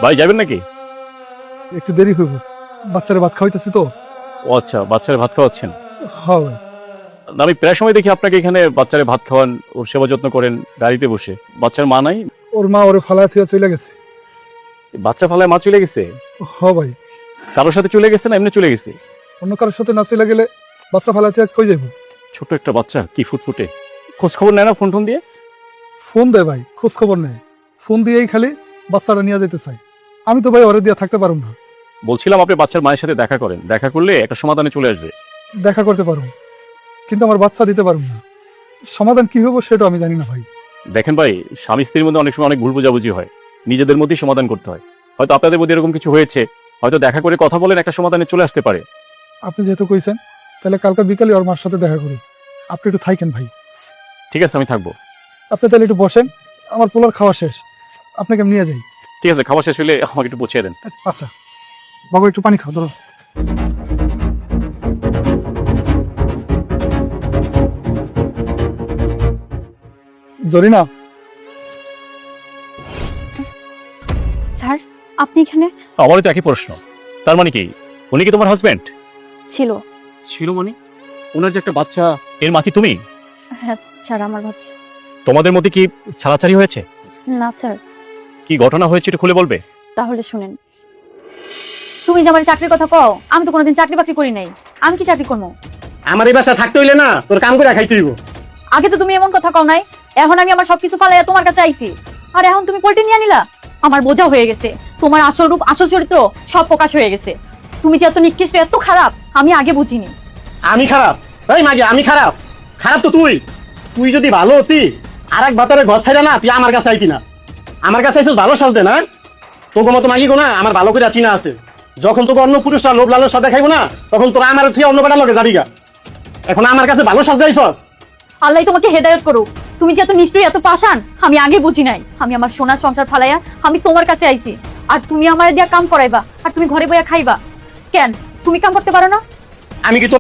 ভাই যাবেন নাকি? একটু দেরি হইব, বাচ্চারা ভাত খাওয়াইতেছি তো। ও আচ্ছা, বাচ্চারা ভাত খাওয়াচ্ছেন। হ্যাঁ ভাই। না, আমি প্রায় সময় দেখি আপনাকে এখানে বাচ্চারা ভাত খাওয়ান, ওর সেবা যত্ন করেন গাড়িতে বসে। বাচ্চার মা নাই? ওর মা ওরে ফালায় থুয়া চলে গেছে। বাচ্চা ফালায় মা চলে গেছে? হ ভাই। কারোর সাথে চলে গেছে না এমনি চলে গেছে? অন্য কারোর সাথে না চলে গেলে বাচ্চা ফালায় থুয়া কই যাইব? ছোট একটা বাচ্চা, কি ফুটফুটে। খোঁজ খবর নেয় না ফোন টোন দিয়ে? ফোন দেয় ভাই, খোঁজ খবর নেয়। ফোন দিয়েই খালি বাচ্চাটা নিয়ে যেতে চাই। আমি তো ভাই ওরে দিয়ে থাকতে পারব না। বলছিলাম আপনি বাচ্চার মায়ের সাথে দেখা করেন, দেখা করলে একটা সমাধানে চলে আসবে। দেখা করতে পারব, কিন্তু আমার বাচ্চা দিতে পারব না। সমাধান কি হবো সেটা আমি জানি না ভাই। দেখেন ভাই, স্বামী স্ত্রীর মধ্যে অনেক সময় অনেক ভুল বোঝাবুঝি হয়, নিজেদের মধ্যেই সমাধান করতে হয়। হয়তো আপনাদের মধ্যে এরকম কিছু হয়েছে, হয়তো দেখা করে কথা বলেন, একটা সমাধানে চলে আসতে পারে। আপনি যেহেতু কইছেন, তাহলে কালকে বিকালে ওর মার সাথে দেখা করি। আপনি একটু থাকেন ভাই। ঠিক আছে, আমি থাকবো। আপনি তাহলে একটু বসেন, আমার পোলার খাওয়া শেষ, আপনাকে আমি নিয়ে যাই। ঠিক আছে, খাওয়া শেষ হলে আমাকে একটু পৌঁছে দেন। আচ্ছা বাবু, একটু পানি খাও ধরো। জরিনা, স্যার, আপনি এখানে? আমারও তো একই প্রশ্ন। তার মানে কি উনি কি তোমার হাজবেন্ড? ছিল। ছিল মানে? ওনার যে একটা বাচ্চা, এর মা কি তুমি? হ্যাঁ স্যার, আমার বাচ্চা। তোমাদের মধ্যে কি ছাড়াছাড়ি হয়েছে? না স্যার। কি ঘটনা হয়েছে একটু খুলে বলবে? তাহলে শুনেন, তুমি যে আমার চাকরির কথা কও, আমি তো কোনোদিন চাকরি বাকরি করি নাই। আমি কি চাকরি করবো? আমার এই বাসা থাকতে হইলে না তোর কাম করে খাইতে হইব। আগে তো তুমি এমন কথা কও নাই। এখন আমি আমার সবকিছু ফালাইয়া তোমার কাছে আইছি, আর এখন তুমি পল্টি নিয়ে নিলা। আমার বোঝা হয়ে গেছে, তোমার আসল রূপ আসল চরিত্র সব প্রকাশ হয়ে গেছে। তুমি যে এত নিকৃষ্ট এত খারাপ আমি আগে বুঝিনি। আমি খারাপ? এই মাগে আমি খারাপ? খারাপ তো তুই। তুই যদি ভালো হতি আর এক বাতারে ঘর ছাইরা না তুই আমার কাছে আইতি না। আমার কাছে আইসিস ভালো সাজতে না? তোকে মতো মাগি গো না আমার ভালো করে চিনা আছে। যখন তোকে অন্য পুরুষরা লোভ লালসা দেখাইবো না, তখন তোরা আমার তুই অন্য বেটার লগে যাবি গা। এখন আমার কাছে ভালো সাজতে আইসস। আল্লাহ তোমাকে হেদায়েত করুক। তুমি যে এত নিষ্ঠুর এত পাষাণ আমি আগে বুঝি নাই। আমি আমার সোনার সংসার ফালাইয়া আমি তোমার কাছে আইছি, আর তুমি আমার দিয়া কাম করাইবা, আর তুমি ঘরে বইয়া খাইবা। কেন তুমি কাম করতে পারো না? আমি কি